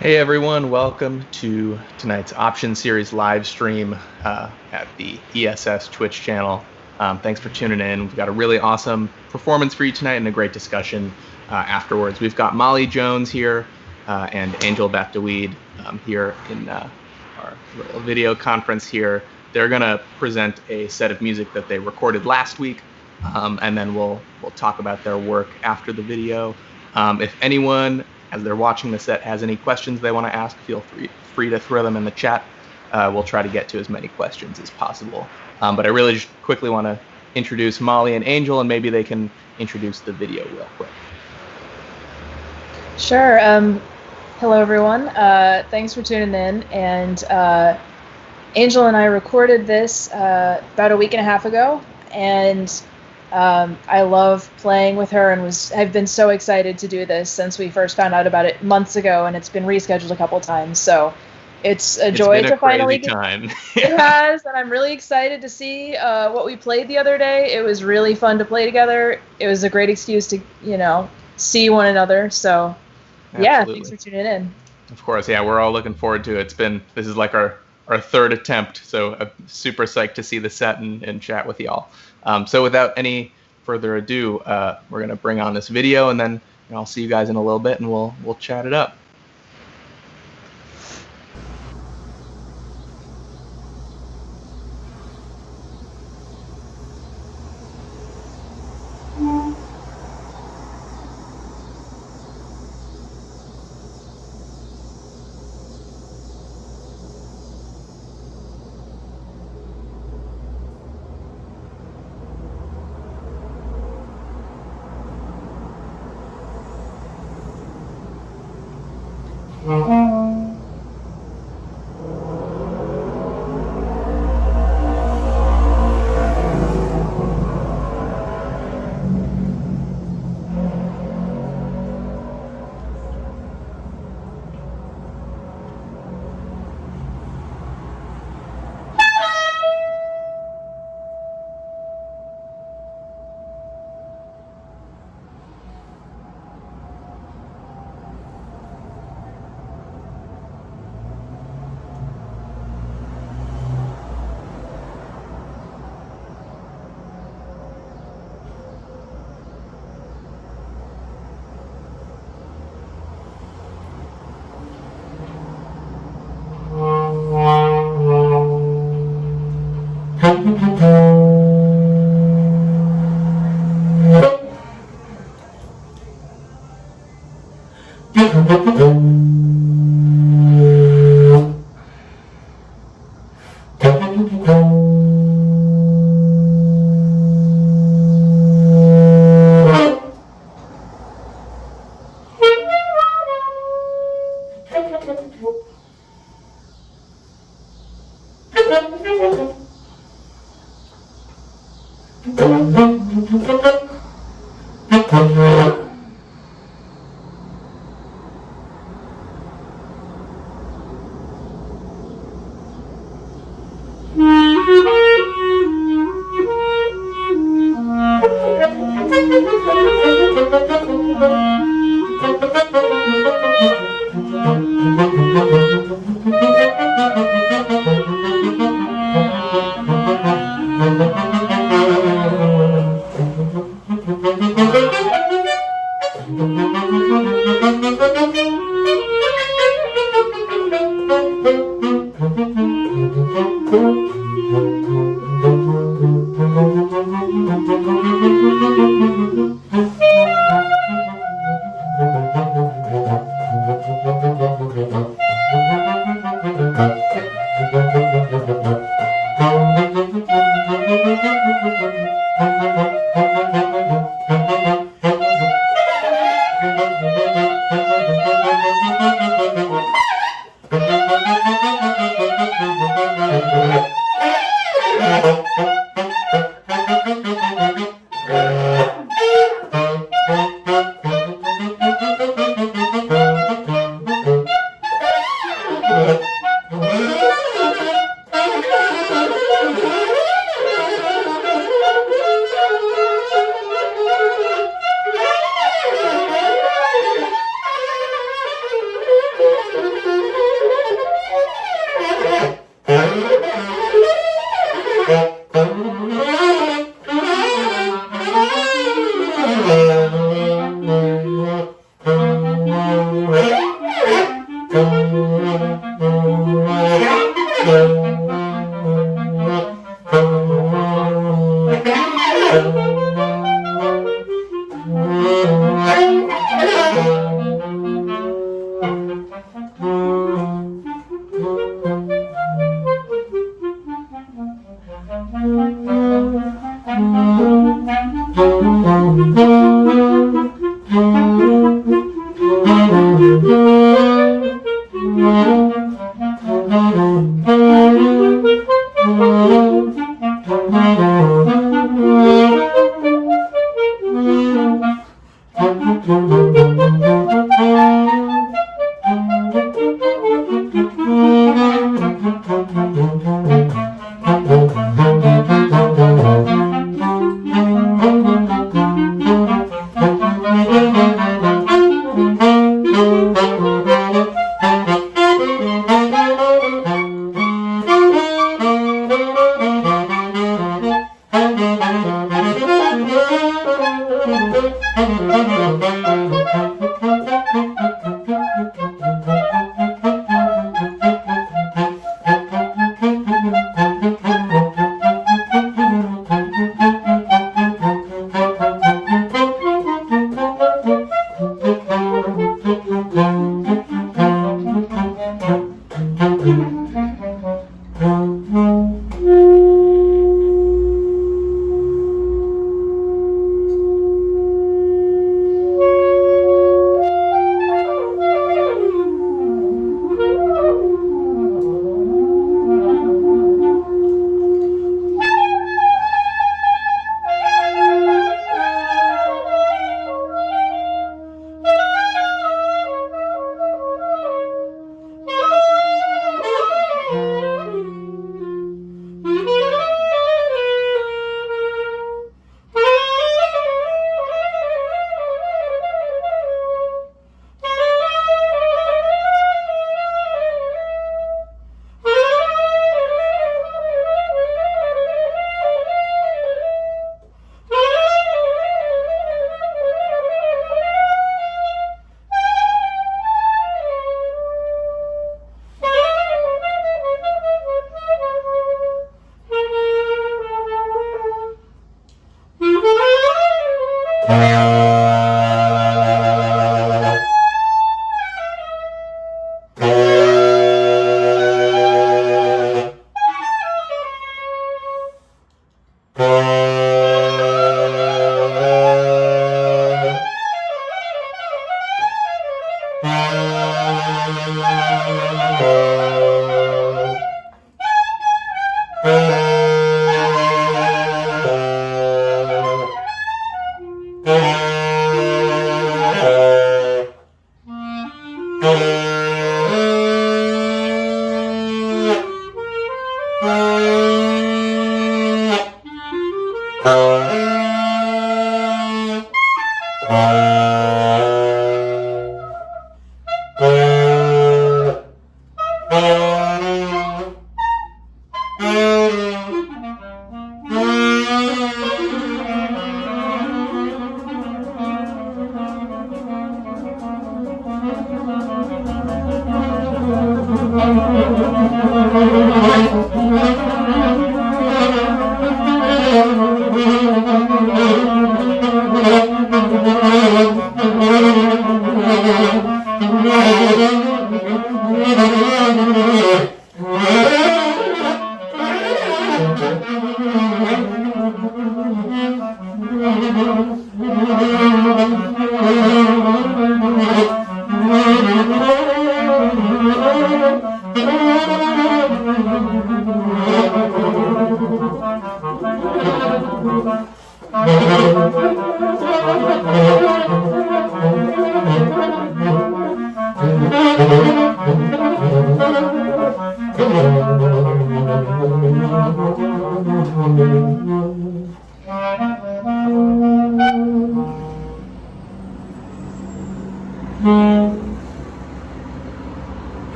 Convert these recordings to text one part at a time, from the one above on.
Hey everyone, welcome to tonight's Option Series live stream at the ESS Twitch channel. Thanks for tuning in. We've got a really awesome performance for you tonight and a great discussion afterwards. We've got Molly Jones here and Angel Dawid here in our little video conference here. They're going to present a set of music that they recorded last week, and then we'll talk about their work after the video. If anyone, as they're watching the set, has any questions they want to ask, feel free to throw them in the chat. We'll try to get to as many questions as possible. But I really just quickly want to introduce Molly and Angel, and maybe they can introduce the video real quick. Sure. Hello, everyone. Thanks for tuning in. And Angel and I recorded this about a week and a half ago, and I love playing with her and I've been so excited to do this since we first found out about it months ago, and it's been rescheduled a couple times. So it's a joy to finally get time. It has, and I'm really excited to see what we played the other day. It was really fun to play together. It was a great excuse to, see one another. So yeah, thanks for tuning in. Of course, yeah, we're all looking forward to it. This is like our third attempt, so I'm super psyched to see the set and chat with y'all. So without any further ado, we're gonna bring on this video, and then I'll see you guys in a little bit, and we'll chat it up.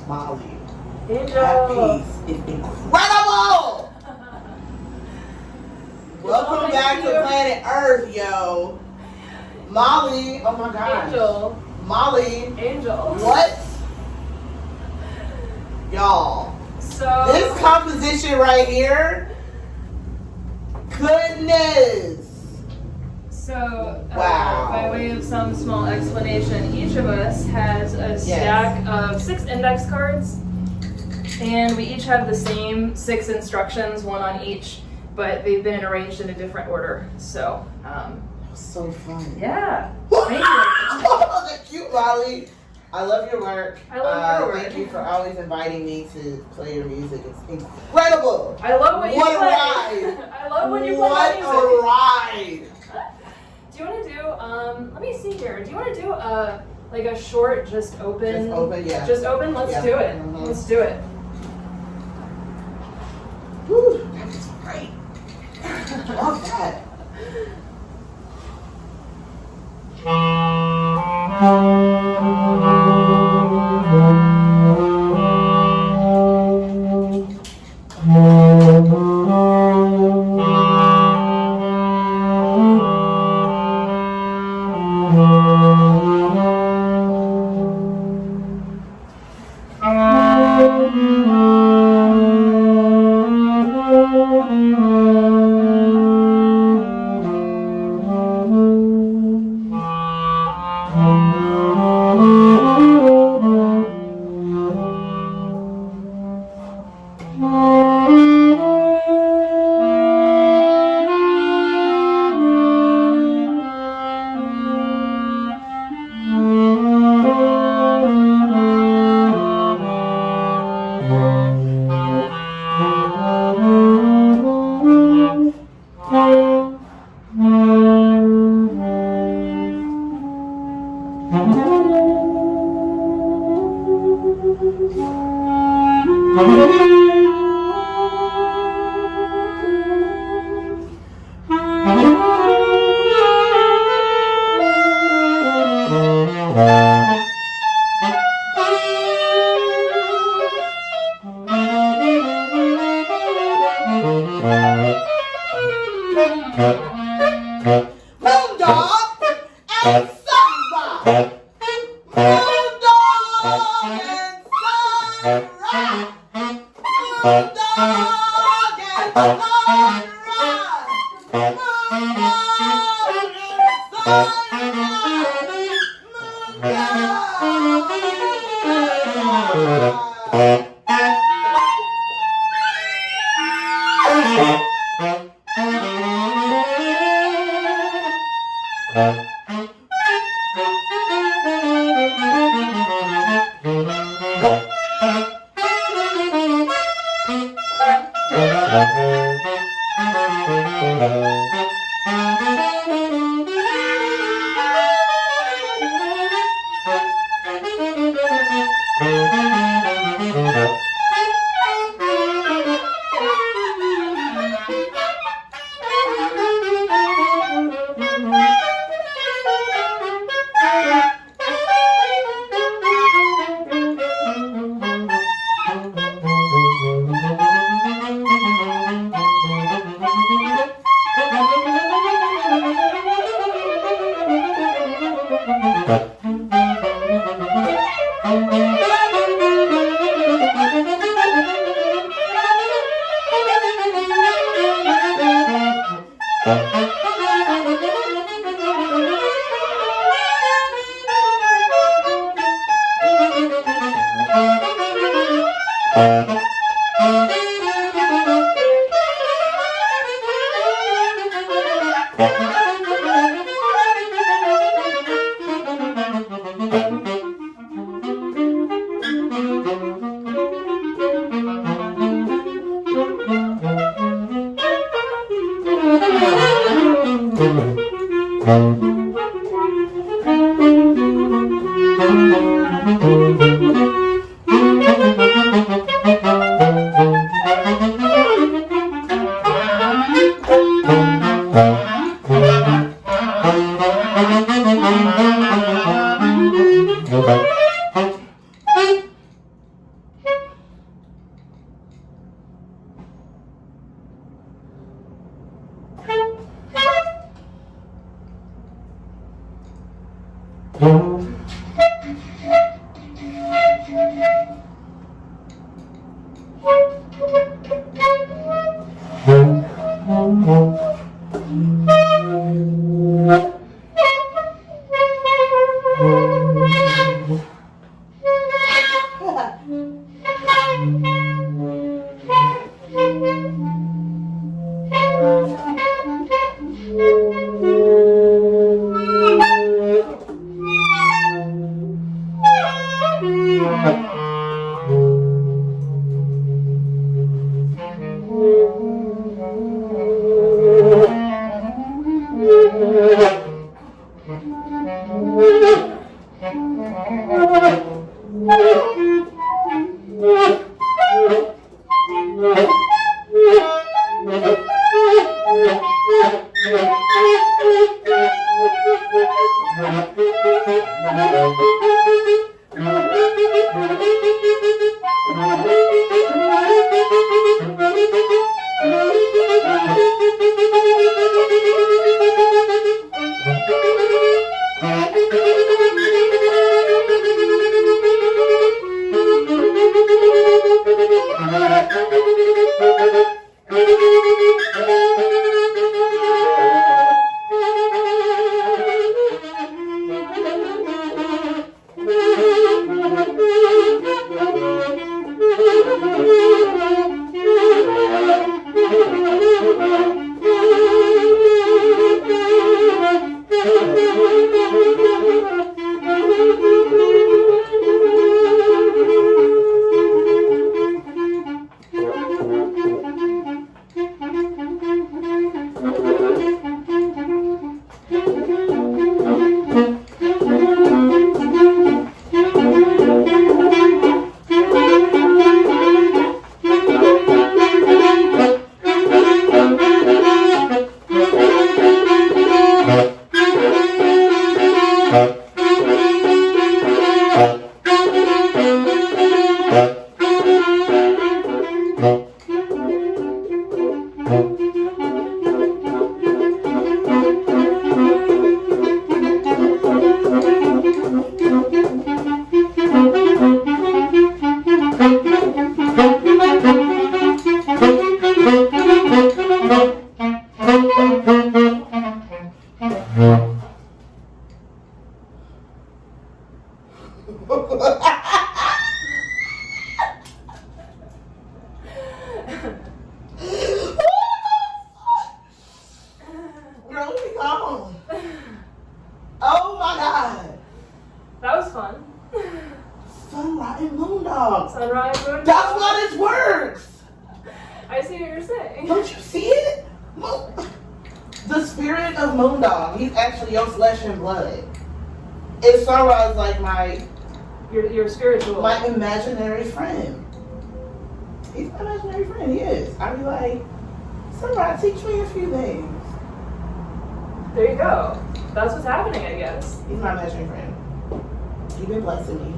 Molly. Angel. That piece is incredible! Welcome back to planet Earth, yo. Molly, oh my gosh. Angel. Molly. Angel. What? Y'all. So This composition right here, goodness. So, Wow. by way of some small explanation, each of us has a stack of 6 index cards, and we each have the same 6 instructions, one on each, but they've been arranged in a different order. So, So fun. yeah. Thank you. Thank you, Molly. I love your work. I love your work. Thank you for always inviting me to play your music. It's incredible. I love when you What a play. ride. I love when you play What my a music. ride. Do you want to do, let me see here. Do you want to do like a short, just open? Just open, yeah. Just open? Let's Yeah. do it. Mhm. Let's do it. Whew, that was great. Love that. Moondog and Sunrise. Moondog and Sunrise. Moondog and Sunrise. Girl, leave me alone. Oh my god. That was fun. Sunrise and Moondog. Sunrise, Moondog. That's what it works. I see what you're saying. Don't you see it? The spirit of Moondog. He's actually your flesh and blood. And Sunrise like Your spiritual. my imaginary friend. He's my imaginary friend. He is. I be like, Sunrise, teach me a few things. There you go. That's what's happening, I guess. He's my imaginary friend. You've been blessing me.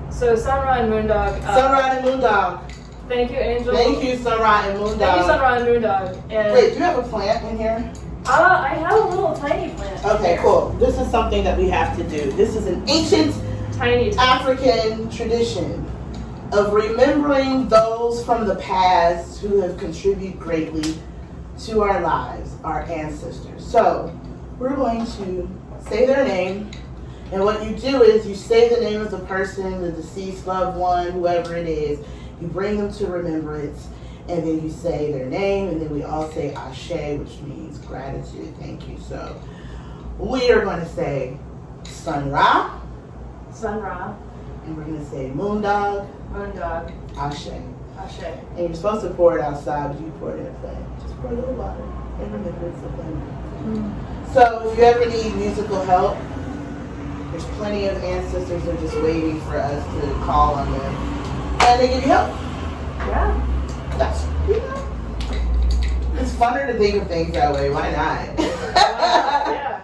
So Sunrise and Moondog. Sunrise and Moondog. Thank you, Angel. Thank you, Sunrise and Moondog. Thank you, Sunrise and Moondog. And Wait, do you have a plant in here? I have a little tiny plant. Okay, cool. This is something that we have to do. This is an ancient Tiny. African tradition of remembering those from the past who have contributed greatly to our lives, our ancestors. So we're going to say their name, and what you do is you say the name of the person, the deceased loved one, whoever it is. You bring them to remembrance, and then you say their name, and then we all say Ashe, which means gratitude. Thank you. So we are going to say Sun Ra, Sun Ra, and we're going to say Moondog, Moondog, Ashe. Ashe. And you're supposed to pour it outside, but you pour it in a flame. Just pour a little water in remembrance of them. So if you ever need musical help, there's plenty of ancestors that are just waiting for us to call on them. And they give you help. Yeah. That's, it's funner to think of things that way. Why not? Yeah.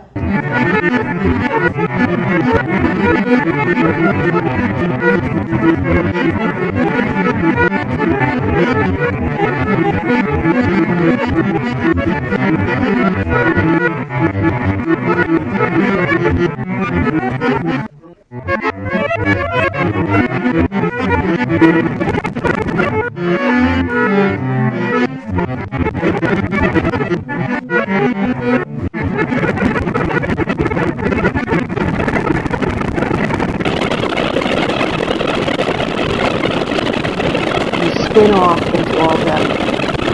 spin off into all the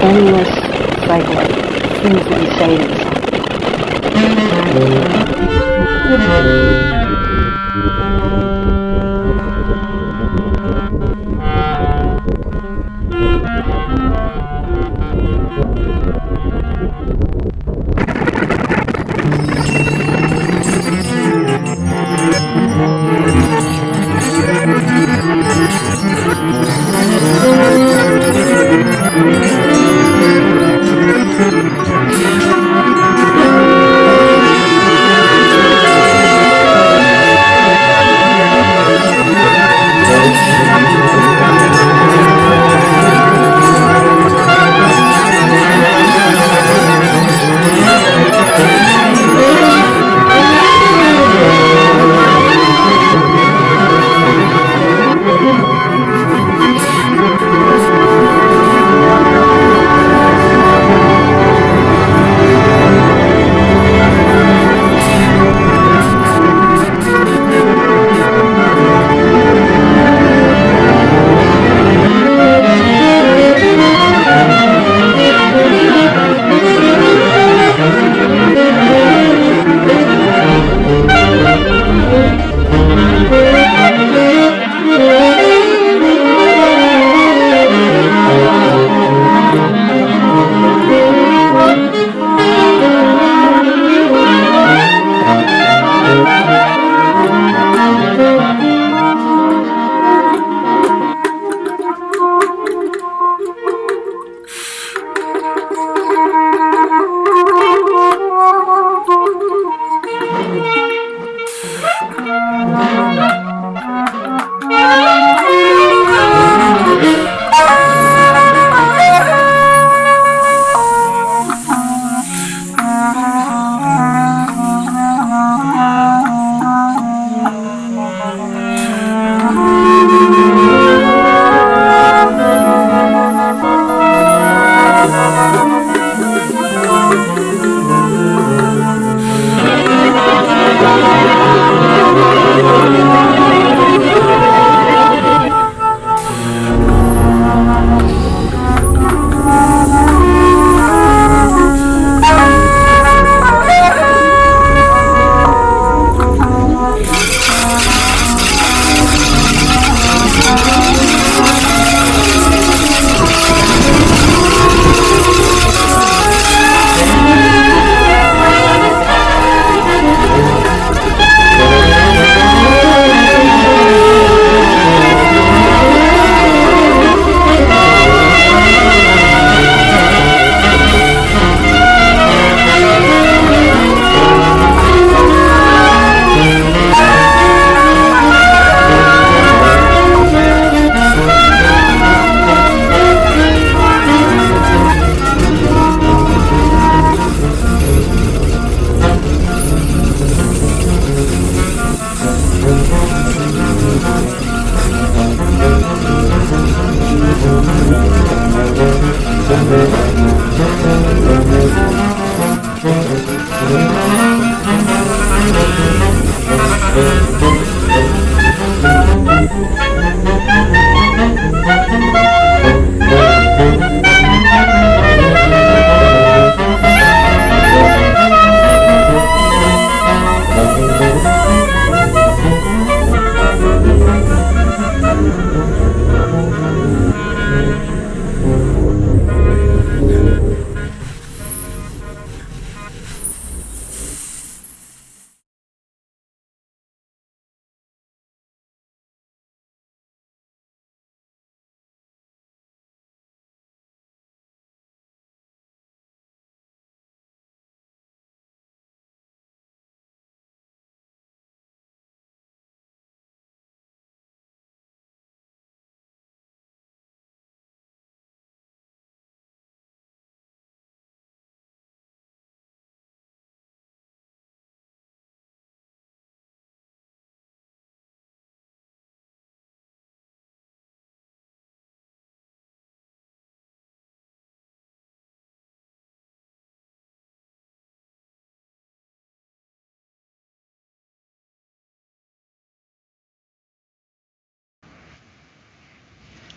endless cycle of things that you say in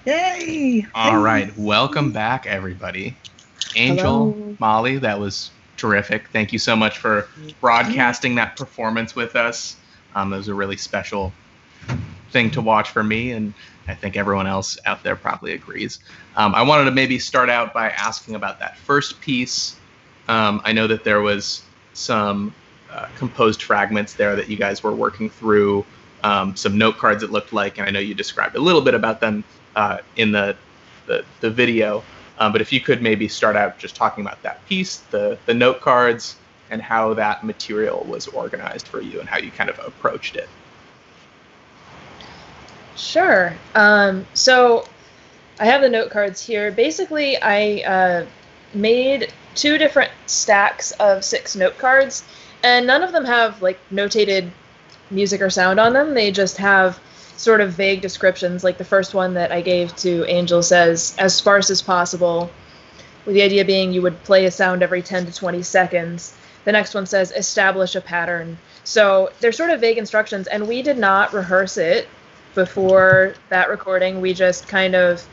Yay! All right, welcome back, everybody. Angel, Hello. Molly, that was terrific. Thank you so much for broadcasting that performance with us. It was a really special thing to watch for me, and I think everyone else out there probably agrees. I wanted to maybe start out by asking about that first piece. I know that there was some composed fragments there that you guys were working through, some note cards it looked like, and I know you described a little bit about them in the video. But if you could maybe start out just talking about that piece, the note cards, and how that material was organized for you and how you kind of approached it. Sure. So I have the note cards here. Basically, I made 2 different stacks of 6 note cards, and none of them have like notated music or sound on them. They just have sort of vague descriptions. Like the first one that I gave to Angel says, as sparse as possible, with the idea being you would play a sound every 10 to 20 seconds. The next one says, establish a pattern. So they're sort of vague instructions, and we did not rehearse it before that recording. We kind of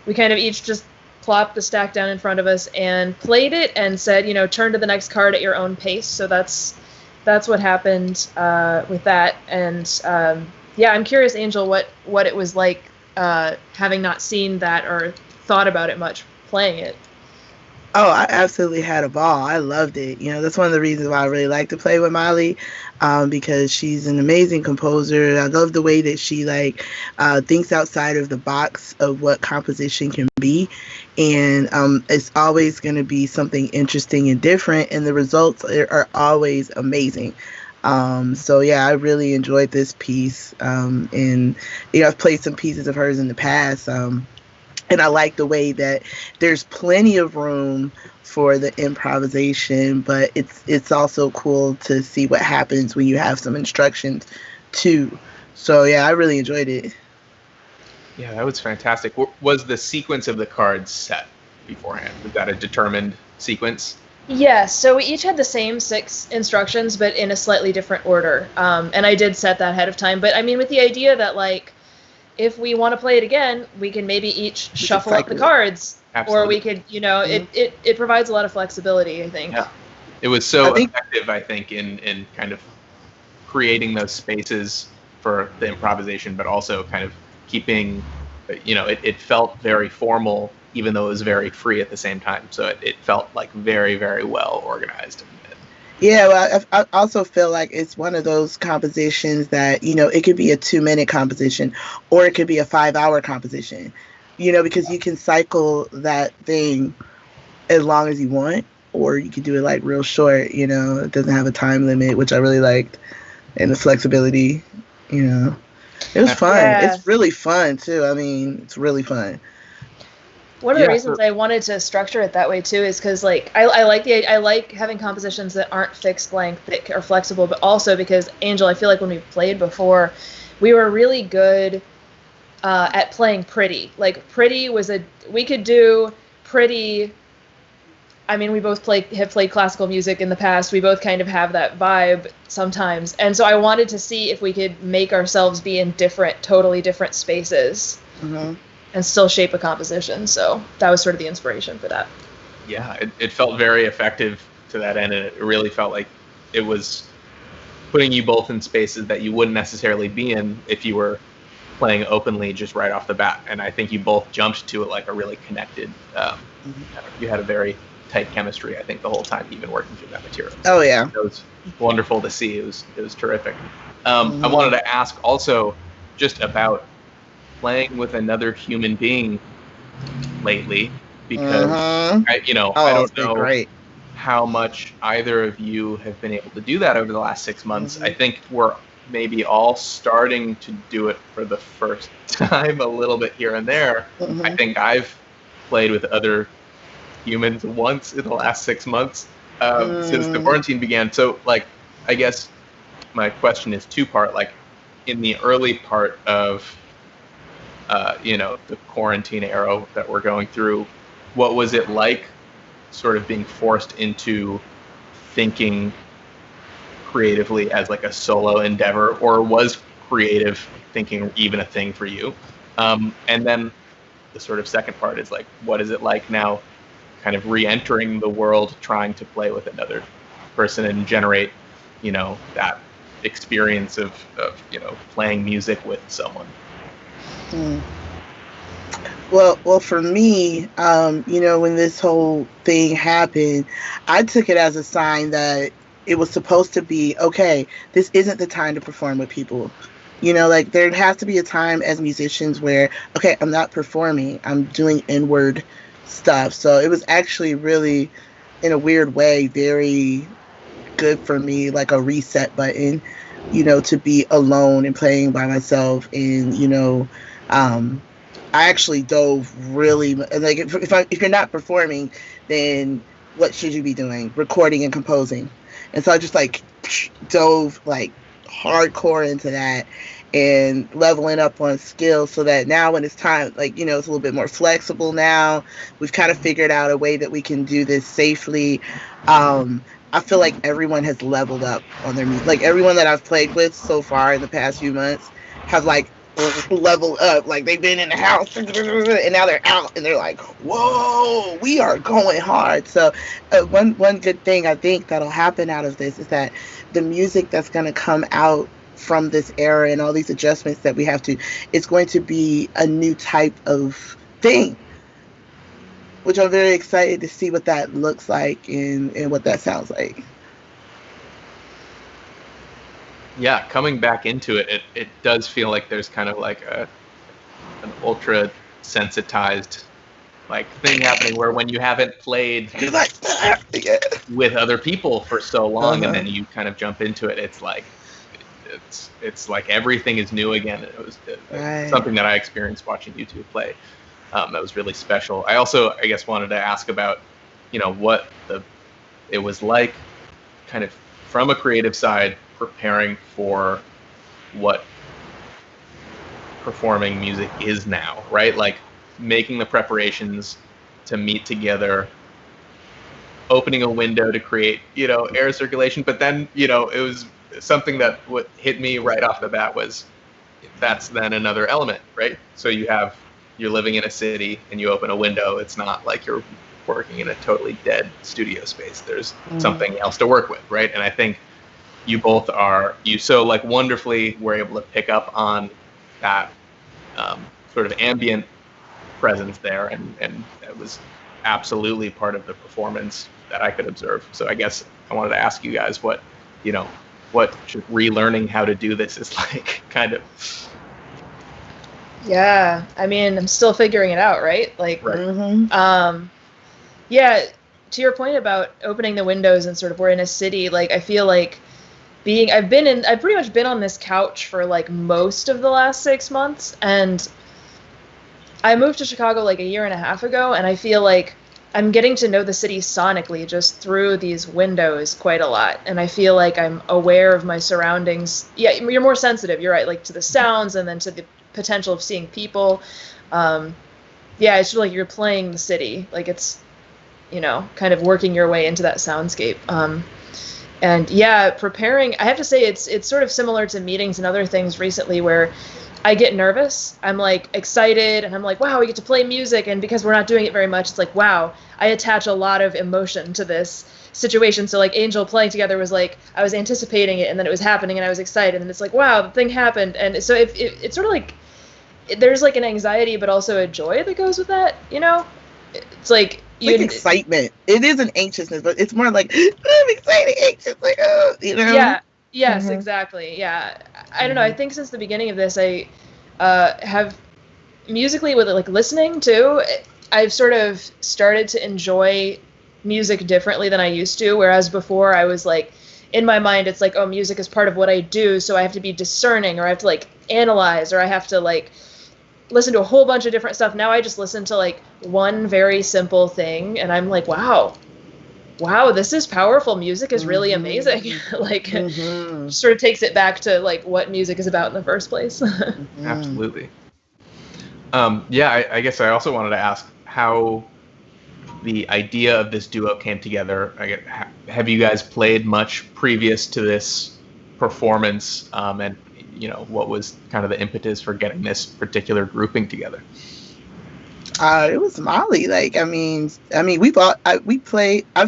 each just plopped the stack down in front of us and played it and said, turn to the next card at your own pace. So that's what happened with that. And I'm curious, Angel, what it was like having not seen that or thought about it much playing it. Oh, I absolutely had a ball. I loved it. That's one of the reasons why I really like to play with Molly, because she's an amazing composer. I love the way that she thinks outside of the box of what composition can be, and it's always going to be something interesting and different, and the results are always amazing. So I really enjoyed this piece, and I've played some pieces of hers in the past. And I like the way that there's plenty of room for the improvisation, but it's also cool to see what happens when you have some instructions too. So I really enjoyed it. Yeah, that was fantastic. Was the sequence of the cards set beforehand? Was that a determined sequence? Yeah, so we each had the same 6 instructions, but in a slightly different order. And I did set that ahead of time. But I mean, with the idea that if we want to play it again, we can maybe each shuffle up the cards. Absolutely. Or we could, it provides a lot of flexibility, I think. Yeah. It was so effective, I think, in kind of creating those spaces for the improvisation, but also kind of keeping, it felt very formal, even though it was very free at the same time. So it felt like very, very well organized. Yeah, well, I also feel like it's one of those compositions that, it could be a 2-minute composition or it could be a 5-hour composition, because you can cycle that thing as long as you want, or you could do it real short, it doesn't have a time limit, which I really liked, and the flexibility, it was fun. Yeah. It's really fun too. I mean, it's really fun. One of the reasons I wanted to structure it that way too is because I like having compositions that aren't fixed length or flexible, but also because, Angel, I feel like when we played before, we were really good at playing pretty. Pretty was we could do pretty. I mean, we both have played classical music in the past. We both kind of have that vibe sometimes, and so I wanted to see if we could make ourselves be in totally different spaces. Mm-hmm. And still shape a composition. So that was sort of the inspiration for that. Yeah, it felt very effective to that end, and it really felt like it was putting you both in spaces that you wouldn't necessarily be in if you were playing openly just right off the bat. And I think you both jumped to it like a really connected, you had a very tight chemistry, I think, the whole time even working through that material. Oh, yeah. It was wonderful to see. It was terrific. I wanted to ask also just about playing with another human being lately, because I don't know how much either of you have been able to do that over the last 6 months. I think we're maybe all starting to do it for the first time a little bit here and there. I think I've played with other humans once in the last 6 months since the quarantine began. So I guess my question is 2-part. In the early part of the quarantine era that we're going through, what was it like sort of being forced into thinking creatively as a solo endeavor, or was creative thinking even a thing for you? And then the sort of second part is like, what is it like now, kind of re-entering the world, trying to play with another person and generate, that experience of playing music with someone. Well, for me, when this whole thing happened, I took it as a sign that it was supposed to be, okay, this isn't the time to perform with people. Like there has to be a time as musicians where, okay, I'm not performing, I'm doing inward stuff. So it was actually really, in a weird way, very good for me, like a reset button, to be alone and playing by myself. And, I actually dove really, like if you're not performing, then what should you be doing? Recording and composing. And so I just like dove like hardcore into that and leveling up on skills so that now when it's time, like, it's a little bit more flexible now. We've kind of figured out a way that we can do this safely. I feel like everyone has leveled up on their music. Like everyone that I've played with so far in the past few months have like leveled up. Like they've been in the house and now they're out and they're like, whoa, we are going hard. So one good thing I think that'll happen out of this is that the music that's going to come out from this era and all these adjustments that we have to, it's going to be a new type of thing, which I'm very excited to see what that looks like and what that sounds like. Yeah, coming back into it, it does feel like there's kind of like an ultra sensitized like thing happening where when you haven't played with other people for so long and then you kind of jump into it, it's like everything is new again. It was something that I experienced watching you two play. That was really special. I also, I guess, wanted to ask about, what it was like, kind of from a creative side, preparing for what performing music is now, right? Like making the preparations to meet together, opening a window to create, air circulation. But then, it was something that what hit me right off the bat was that's then another element, right? So you're living in a city and you open a window. It's not like you're working in a totally dead studio space. There's something else to work with, right? And I think you both you so like wonderfully were able to pick up on that sort of ambient presence there, and it was absolutely part of the performance that I could observe. So I guess I wanted to ask you guys what relearning how to do this is like, kind of. Yeah, I mean, I'm still figuring it out, right? Like, right. Yeah, to your point about opening the windows and sort of we're in a city, like I feel like I've pretty much been on this couch for like most of the last 6 months, and I moved to Chicago like a year and a half ago, and I feel like I'm getting to know the city sonically just through these windows quite a lot, and I feel like I'm aware of my surroundings. Yeah, you're more sensitive, you're right, like to the sounds and then to the potential of seeing people. Yeah, it's like you're playing the city, like it's, kind of working your way into that soundscape. And yeah, preparing, I have to say it's sort of similar to meetings and other things recently where I get nervous. I'm like excited and I'm like, wow, we get to play music. And because we're not doing it very much, it's like, wow, I attach a lot of emotion to this situation. So like Angel playing together was like, I was anticipating it and then it was happening and I was excited and it's like, wow, the thing happened. And so it's sort of like, there's like an anxiety, but also a joy that goes with that, It's like, excitement. It is an anxiousness, but it's more like I'm excited, anxious, like Yeah. Yes, exactly. Yeah. I don't know. I think since the beginning of this, I have musically with like listening too. I've sort of started to enjoy music differently than I used to. Whereas before, I was like, in my mind, it's like, oh, music is part of what I do, so I have to be discerning, or I have to like analyze, or I have to like listen to a whole bunch of different stuff. Now I just listen to like one very simple thing and I'm like, wow, this is powerful. Music is really amazing. Like sort of takes it back to like what music is about in the first place. Absolutely. Yeah, I guess I also wanted to ask how the idea of this duo came together. Have you guys played much previous to this performance? And what was kind of the impetus for getting this particular grouping together? It was Molly. Like, I've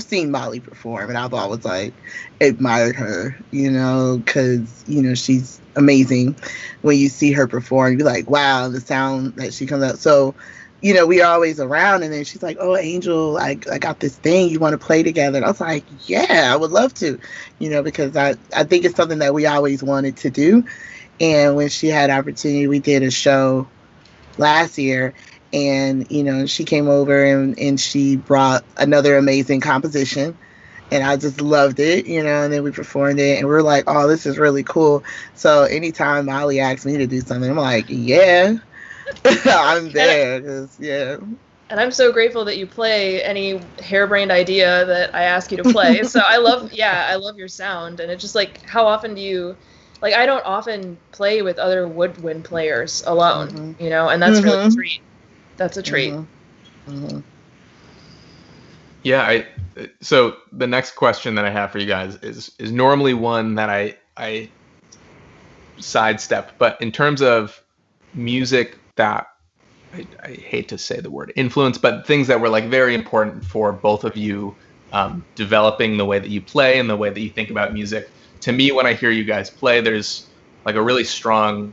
seen Molly perform, and I've always like admired her, because she's amazing. When you see her perform, you're like, wow, the sound that she comes out. So, we are always around, and then she's like, oh, Angel, I got this thing, you want to play together? And I was like, yeah, I would love to, because I think it's something that we always wanted to do. And when she had opportunity, we did a show last year, and she came over and she brought another amazing composition, and I just loved it, and then we performed it, and we are like, oh, this is really cool. So anytime Molly asks me to do something, I'm like, yeah. I'm there, 'cause, yeah. And I'm so grateful that you play any harebrained idea that I ask you to play. So I love your sound. And it's just like, how often do you, like, I don't often play with other woodwind players alone, and that's really a treat. That's a treat. Yeah, so the next question that I have for you guys is normally one that I sidestep, but in terms of music that I hate to say the word influence, but things that were like very important for both of you, developing the way that you play and the way that you think about music. To me, when I hear you guys play, there's like a really strong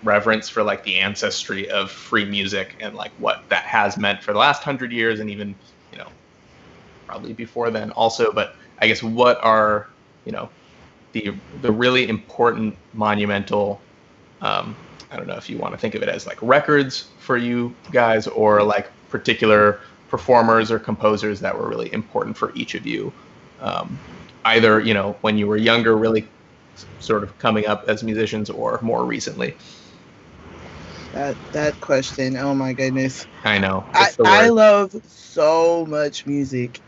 reverence for like the ancestry of free music and like what that has meant for the last 100 years and even, probably before then also. But I guess what are, the really important monumental, I don't know if you want to think of it as like records for you guys or like particular performers or composers that were really important for each of you. Either, when you were younger, really sort of coming up as musicians, or more recently. That question, oh my goodness. I know. I love so much music.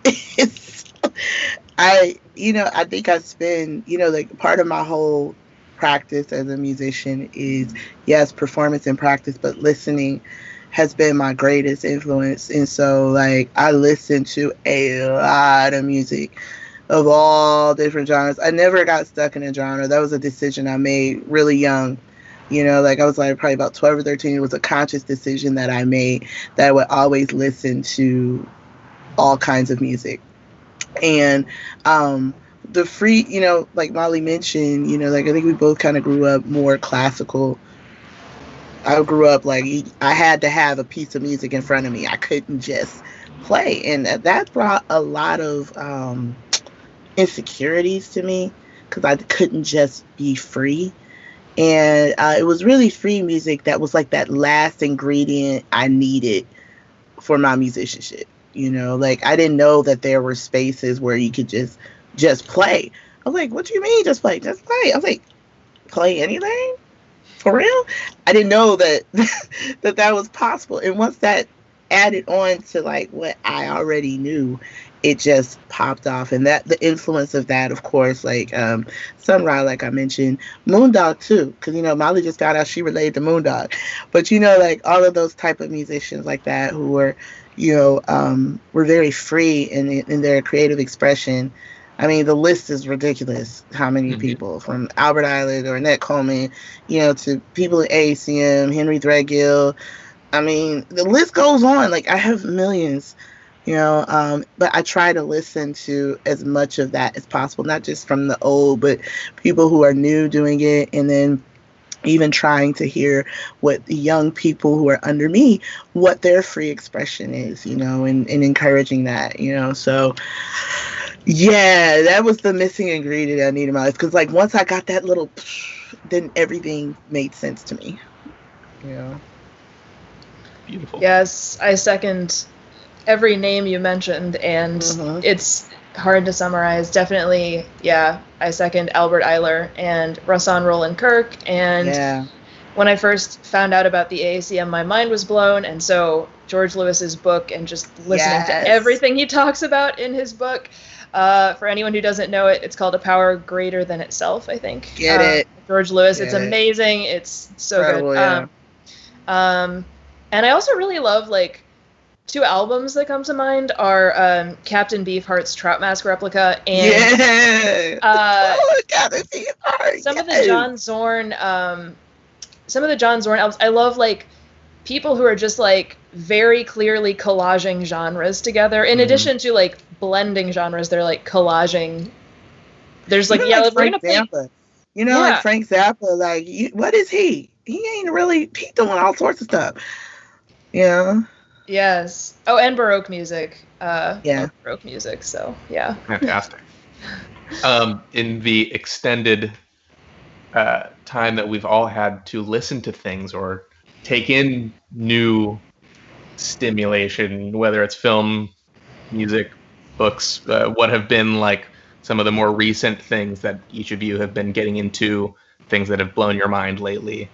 I think I spend, like part of my whole practice as a musician is, yes, performance and practice, but listening has been my greatest influence. And so like I listen to a lot of music of all different genres. I never got stuck in a genre. That was a decision I made really young. Like I was like probably about 12 or 13. It was a conscious decision that I made that I would always listen to all kinds of music. And the free, like Molly mentioned, like I think we both kind of grew up more classical. I grew up like I had to have a piece of music in front of me. I couldn't just play. And that brought a lot of insecurities to me because I couldn't just be free. And it was really free music that was like that last ingredient I needed for my musicianship. Like I didn't know that there were spaces where you could just play. I was like, what do you mean just play? Just play. I was like, play anything? For real? I didn't know that that was possible. And once that added on to like what I already knew, it just popped off. And that the influence of that, of course, like Sunrise, like I mentioned, Moondog too, because Molly just found out she related to Moondog. But like all of those type of musicians like that who were were very free in their creative expression. I mean, the list is ridiculous. How many people, from Albert Island or Annette Coleman, to people at ACM, Henry Threadgill. I mean, the list goes on. Like I have millions, but I try to listen to as much of that as possible, not just from the old, but people who are new doing it, and then even trying to hear what the young people who are under me, what their free expression is, and encouraging that, so yeah, that was the missing ingredient I needed in my life. Because like once I got that little, then everything made sense to me. Beautiful. Yes, I second every name you mentioned, and it's hard to summarize. Definitely, yeah, I second Albert Eiler and Rahsaan Roland Kirk. And when I first found out about the AACM, my mind was blown. And so George Lewis's book and just listening to everything he talks about in his book. For anyone who doesn't know it, it's called A Power Greater Than Itself, I think. Get it. George Lewis. It's amazing. It's so incredible, good. Yeah. And I also really love, like, two albums that come to mind are Captain Beefheart's Trout Mask Replica and some of the John Zorn albums. I love, like, people who are just like very clearly collaging genres together. In addition to like blending genres, they're like collaging. There's like, Even like we're Frank gonna play. Zappa. You know, like Frank Zappa, like, what is he? He ain't really, he doing all sorts of stuff. Yeah. Yes. Oh, and Baroque music. Yeah. Baroque music, so yeah. Fantastic. In the extended time that we've all had to listen to things or take in new stimulation, whether it's film, music, books, what have been like some of the more recent things that each of you have been getting into, things that have blown your mind lately,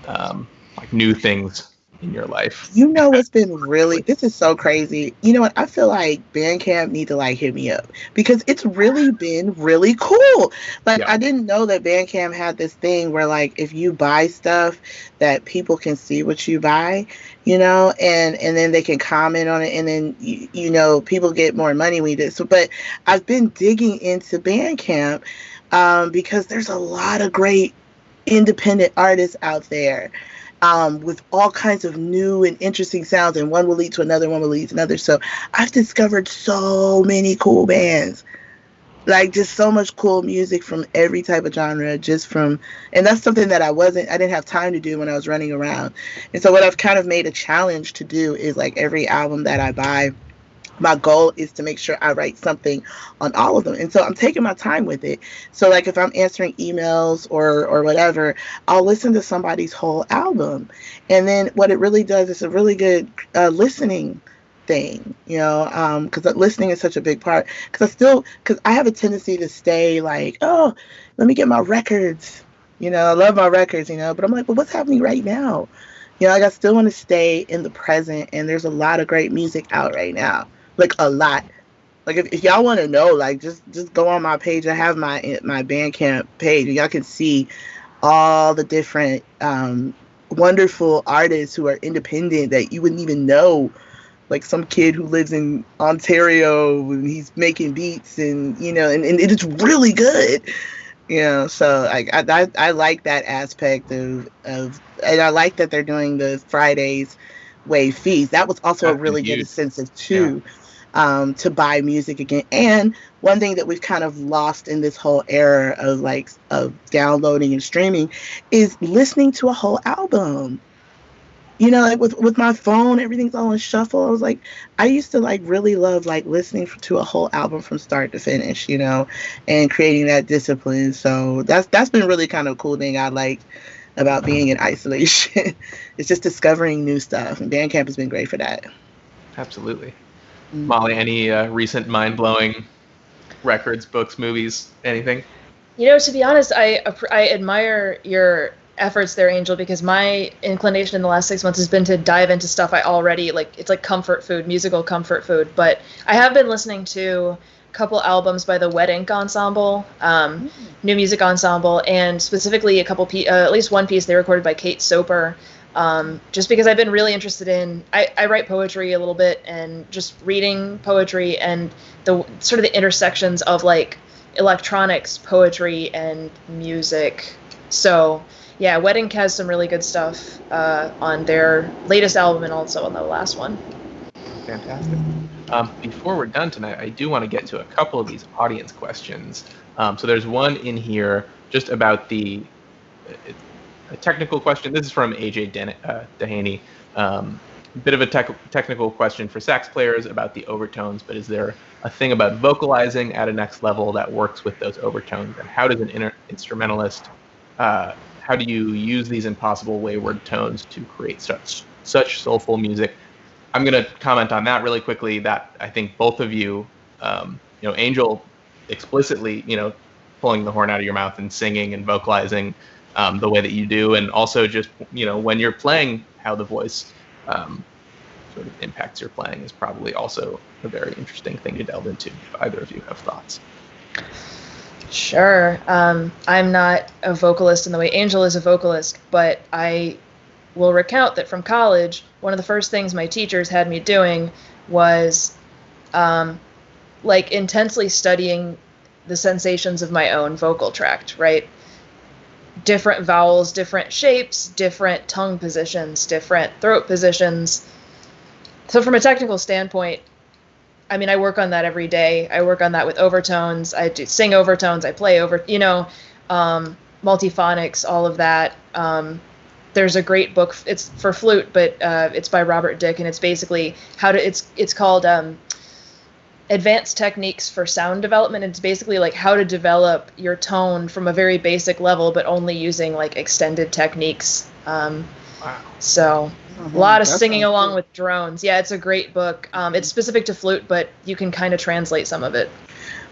like new things in your life? You know what's been really, this is so crazy. You know what? I feel like Bandcamp need to like hit me up because it's really been really cool. Like, I didn't know that Bandcamp had this thing where like if you buy stuff that people can see what you buy, you know, and then they can comment on it, and then you know, people get more money when you do it. So, but I've been digging into Bandcamp because there's a lot of great independent artists out there. With all kinds of new and interesting sounds, and one will lead to another, one will lead to another. So I've discovered so many cool bands, like just so much cool music from every type of genre, and that's something that I didn't have time to do when I was running around. And so what I've kind of made a challenge to do is like every album that I buy, my goal is to make sure I write something on all of them. And so I'm taking my time with it. So like if I'm answering emails or whatever, I'll listen to somebody's whole album. And then what it really does is a really good listening thing, you know, because listening is such a big part. Because I have a tendency to stay like, oh, let me get my records. You know, I love my records, you know, but I'm like, well, what's happening right now? You know, like I still want to stay in the present, and there's a lot of great music out right now. Like a lot. Like if y'all want to know, like just go on my page. I have my Bandcamp page. Y'all can see all the different wonderful artists who are independent that you wouldn't even know. Like some kid who lives in Ontario and he's making beats, and you know, and it's really good. You know, so I like that aspect of and I like that they're doing the Fridays wave fees. That was also a really good incentive too. To buy music again. And one thing that we've kind of lost in this whole era of downloading and streaming is listening to a whole album. You know, like with my phone, everything's all on shuffle. I was like, I used to like really love like listening to a whole album from start to finish, you know, and creating that discipline. So that's been really kind of a cool thing I like about being in isolation. It's just discovering new stuff, and Bandcamp has been great for that. Absolutely. Molly, any recent mind-blowing records, books, movies, anything? You know, to be honest, I admire your efforts there, Angel, because my inclination in the last 6 months has been to dive into stuff I already like. It's like comfort food, musical comfort food. But I have been listening to a couple albums by the Wet Ink Ensemble, New Music Ensemble, and specifically a couple at least one piece they recorded by Kate Soper. Just because I've been really interested in, I write poetry a little bit, and just reading poetry and the sort of the intersections of like electronics, poetry, and music. So yeah, Wet Ink has some really good stuff on their latest album and also on the last one. Fantastic. Before we're done tonight, I do want to get to a couple of these audience questions. So there's one in here just about a technical question. This is from AJ Dehaney. A bit of a technical question for sax players about the overtones, but is there a thing about vocalizing at a next level that works with those overtones? And how does an instrumentalist, how do you use these impossible wayward tones to create such soulful music? I'm going to comment on that really quickly, that I think both of you, Angel explicitly, pulling the horn out of your mouth and singing and vocalizing the way that you do, and also just, when you're playing, how the voice sort of impacts your playing is probably also a very interesting thing to delve into, if either of you have thoughts. Sure. I'm not a vocalist in the way Angel is a vocalist, but I will recount that from college, one of the first things my teachers had me doing was intensely studying the sensations of my own vocal tract, right? different vowels, different shapes, different tongue positions, different throat positions. So from a technical standpoint, I mean, I work on that every day. I work on that with overtones. I do sing overtones. I play multiphonics, all of that. There's a great book. It's for flute, but it's by Robert Dick, and it's basically it's called Advanced Techniques for Sound Development. It's basically like how to develop your tone from a very basic level, but only using like extended techniques. Wow. So a lot of singing along with drones. Yeah, it's a great book. It's specific to flute, but you can kind of translate some of it.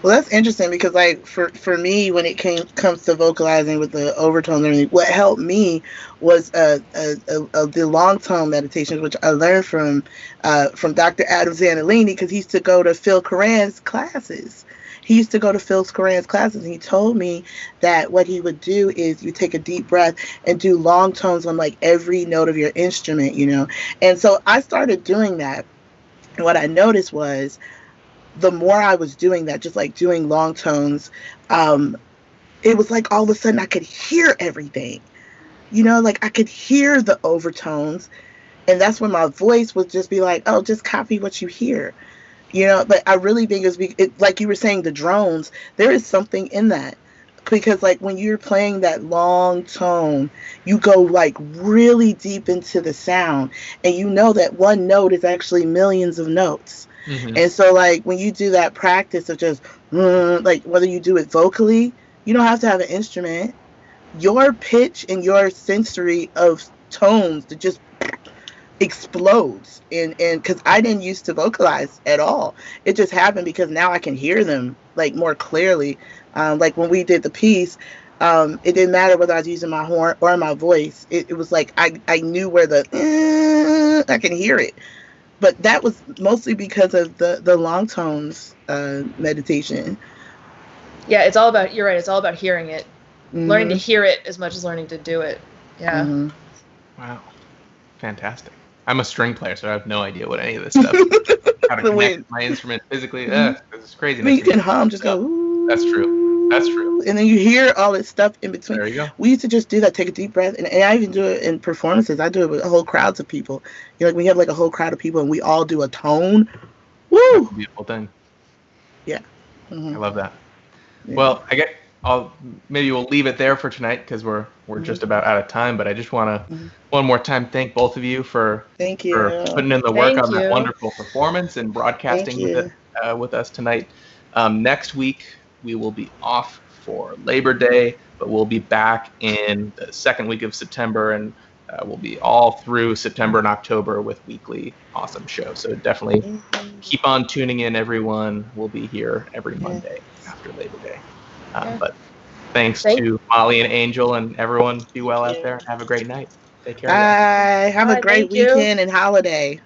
Well, that's interesting because, like, for me, when it comes to vocalizing with the overtones and everything, what helped me was the long tone meditations, which I learned from Dr. Adam Zanolini, because he used to go to Phil Coran's classes. He used to go to Phil Coran's classes, and he told me that what he would do is you take a deep breath and do long tones on like every note of your instrument, you know. And so I started doing that. And what I noticed was, the more I was doing that, just like doing long tones, it was like all of a sudden I could hear everything, you know, like I could hear the overtones. And that's when my voice would just be like, oh, just copy what you hear, you know. But I really think like you were saying, the drones, there is something in that, because like when you're playing that long tone, you go like really deep into the sound, and you know that one note is actually millions of notes. Mm-hmm. And so, like, when you do that practice of just, like, whether you do it vocally, you don't have to have an instrument. Your pitch and your sensory of tones that just explodes. And because I didn't used to vocalize at all. It just happened because now I can hear them, like, more clearly. Like, when we did the piece, it didn't matter whether I was using my horn or my voice. It was like I knew where I can hear it. But that was mostly because of the long tones meditation. Yeah, you're right, it's all about hearing it. Mm-hmm. Learning to hear it as much as learning to do it. Yeah. Mm-hmm. Wow. Fantastic. I'm a string player, so I have no idea what any of this stuff how to connect my instrument physically. This is crazy. I mean, you can hum, just go, ooh. That's true. And then you hear all this stuff in between. There you go. We used to just do that, take a deep breath. And I even do it in performances. I do it with whole crowds of people. You know, like we have like a whole crowd of people and we all do a tone. Woo! That's a beautiful thing. Yeah. Mm-hmm. I love that. Yeah. Well, maybe we'll leave it there for tonight because we're just about out of time. But I just want to one more time thank both of you for putting in the work on that wonderful performance and broadcasting with us tonight. Next week we will be off for Labor Day, but we'll be back in the second week of September, and we'll be all through September and October with weekly awesome shows. So definitely keep on tuning in, everyone. We'll be here every Monday after Labor Day. But thanks to Molly and Angel and everyone. Be well out there. Have a great night. Take care. Bye. Have a great weekend and holiday.